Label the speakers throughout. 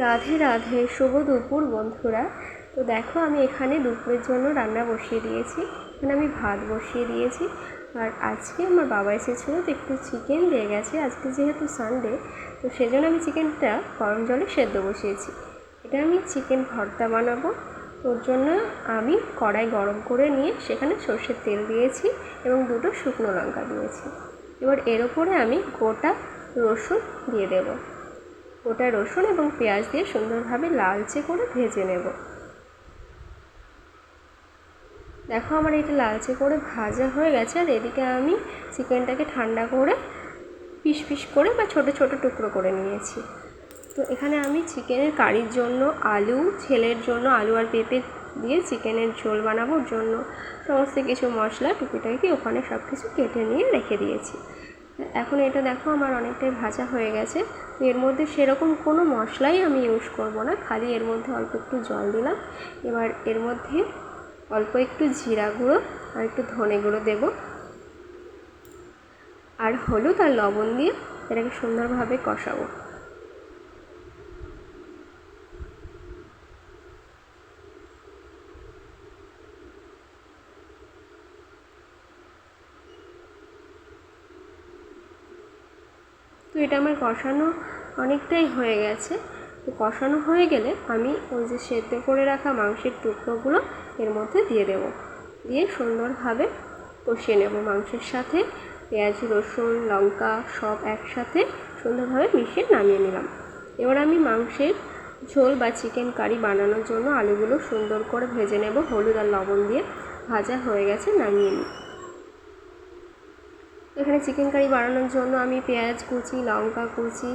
Speaker 1: রাধে রাধে, শুভ দুপুর বন্ধুরা। তো দেখো আমি এখানে দুপুরের জন্য রান্না বসিয়ে দিয়েছি। এখানে আমি ভাত বসিয়ে দিয়েছি। আর আজকে আমার বাবা এসেছিলো, তো একটু চিকেন দিয়ে গেছে। আজকে যেহেতু সানডে, তো সেজন্য আমি চিকেনটা গরম জলে সেদ্ধ বসিয়েছি। এটা আমি চিকেন ভর্তা বানাবো। ওর জন্য আমি কড়াই গরম করে নিয়ে সেখানে সর্ষের তেল দিয়েছি এবং 2টো শুকনো লঙ্কা দিয়েছি। এবার এর ওপরে আমি গোটা রসুন দিয়ে দেবো। গোটা রসুন এবং পেঁয়াজ দিয়ে সুন্দরভাবে লালচে করে ভেজে নেব। দেখো আমার এটা লালচে করে ভাজা হয়ে গেছে। আর এদিকে আমি চিকেনটাকে ঠান্ডা করে পিস পিস করে বা ছোট ছোট টুকরো করে নিয়েছি। তো এখানে আমি চিকেনের কারির জন্য আলু, ছেলের জন্য আলু আর পেঁপে দিয়ে চিকেনের ঝোল বানাবোর জন্য সমস্ত কিছু মশলা টুকিটাকি ওখানে সব কিছু কেটে নিয়ে রেখে দিয়েছি। এখন এটা দেখো আমার অনেকটাই ভাজা হয়ে গেছে। এর মধ্যে সেরকম কোনো মশলাই আমি ইউজ করব না, খালি এর মধ্যে অল্প একটু জল দিলাম। এবার এর মধ্যে অল্প একটু জিরা গুঁড়ো আর একটু ধনে গুঁড়ো দেব, আর হলুদ আর লবণ দিয়ে এটাকে সুন্দরভাবে কষাবো। তো এটা আমার কষানো অনেকটাই হয়ে গেছে। তো কষানো হয়ে গেলে আমি ওই যে সেদ্ধ করে রাখা মাংসের টুকরোগুলো এর মধ্যে দিয়ে দেব, দিয়ে সুন্দরভাবে কষিয়ে নেব মাংসের সাথে। পেঁয়াজ, রসুন, লঙ্কা সব একসাথে সুন্দরভাবে মিশিয়ে নামিয়ে নিলাম। এবার আমি মাংসের ঝোল বা চিকেন কারি বানানোর জন্য আলুগুলো সুন্দর করে ভেজে নেব হলুদ আর লবণ দিয়ে। ভাজা হয়ে গেছে, নামিয়ে নিই। এখানে চিকেন কারি বানানোর জন্য আমি পেঁয়াজ কুচি, লঙ্কা কুচি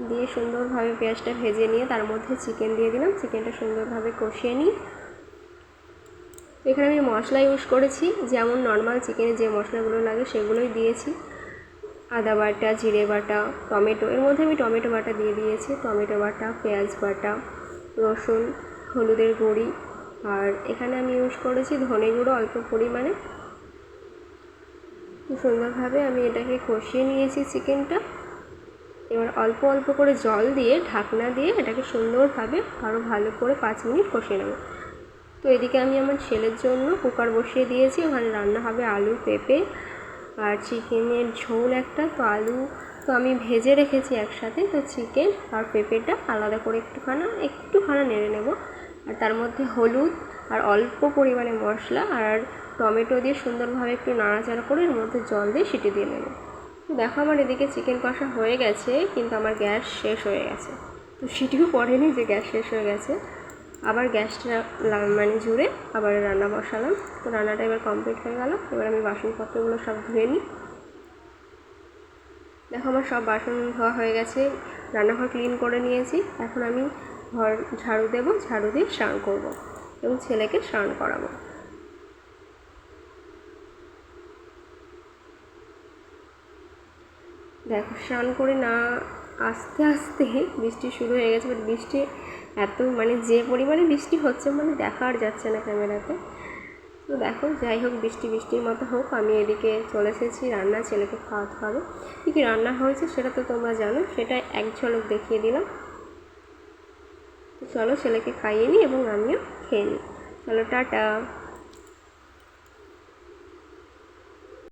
Speaker 1: দিয়ে সুন্দরভাবে পেঁয়াজটা ভেজে নিয়ে তার মধ্যে চিকেন দিয়ে দিলাম। চিকেনটা সুন্দরভাবে কষিয়ে নিই। এখানে আমি মশলা ইউজ করেছি, যেমন নর্মাল চিকেনে যে মশলাগুলো লাগে সেগুলোই দিয়েছি। আদা বাটা, জিরে বাটা, টমেটো, এর মধ্যে আমি টমেটো বাটা দিয়ে দিয়েছি। টমেটো বাটা, পেঁয়াজ বাটা, রসুন, হলুদের গুঁড়ি, আর এখানে আমি ইউজ করেছি ধনে গুঁড়ো অল্প পরিমাণে। সুন্দরভাবে আমি এটাকে কষিয়ে নিয়েছি চিকেনটা। এবার অল্প অল্প করে জল দিয়ে ঢাকনা দিয়ে এটাকে সুন্দরভাবে আরও ভালো করে 5 মিনিট কষিয়ে নেব। তো এদিকে আমি আমার ছেলের জন্য কুকার বসিয়ে দিয়েছি। ওখানে রান্না হবে আলু, পেঁপে আর চিকেনের ঝোল একটা। তো আলু তো আমি ভেজে রেখেছি একসাথে, তো চিকেন আর পেঁপেটা আলাদা করে একটুখানা নেড়ে নেব। আর তার মধ্যে হলুদ আর অল্প পরিমাণে মশলা আর টমেটো দিয়ে সুন্দরভাবে একটু নাড়াচাড়া করে এর মধ্যে জল দিয়ে সিটি দিয়ে নেব। তো দেখো আমার এদিকে চিকেন কষা হয়ে গেছে, কিন্তু আমার গ্যাস শেষ হয়ে গেছে। তো সিটিও পড়েনি যে গ্যাস শেষ হয়ে গেছে। আবার গ্যাসটা জুড়ে আবার রান্না বসালাম। তো রান্নাটা এবার কমপ্লিট হয়ে গেল। এবার আমি বাসনপত্রগুলো সব ধুয়ে নিই। দেখো আমার সব বাসন ধোয়া হয়ে গেছে, রান্নাঘর ক্লিন করে নিয়েছি। এখন আমি ঘর ঝাড়ু দেবো, ঝাড়ু দিয়ে স্নান করবো এবং ছেলেকে স্নান করাবো। দেখো স্নান করে না আস্তে আস্তে বৃষ্টি শুরু হয়ে গেছে। বাট বৃষ্টি এত যে পরিমাণে বৃষ্টি হচ্ছে দেখা আর যাচ্ছে না ক্যামেরাতে। তো দেখো যাই হোক, বৃষ্টির মতো হোক, আমি এদিকে চলে এসেছি রান্না, ছেলেকে খাওয়াতে হবে। কী কী রান্না হয়েছে সেটা তো তোমরা জানো, সেটা এক ঝলক দেখিয়ে দিলাম। তো চলো ছেলেকে খাইয়ে নিই এবং আমিও খেয়ে নিই। চলো টাটা।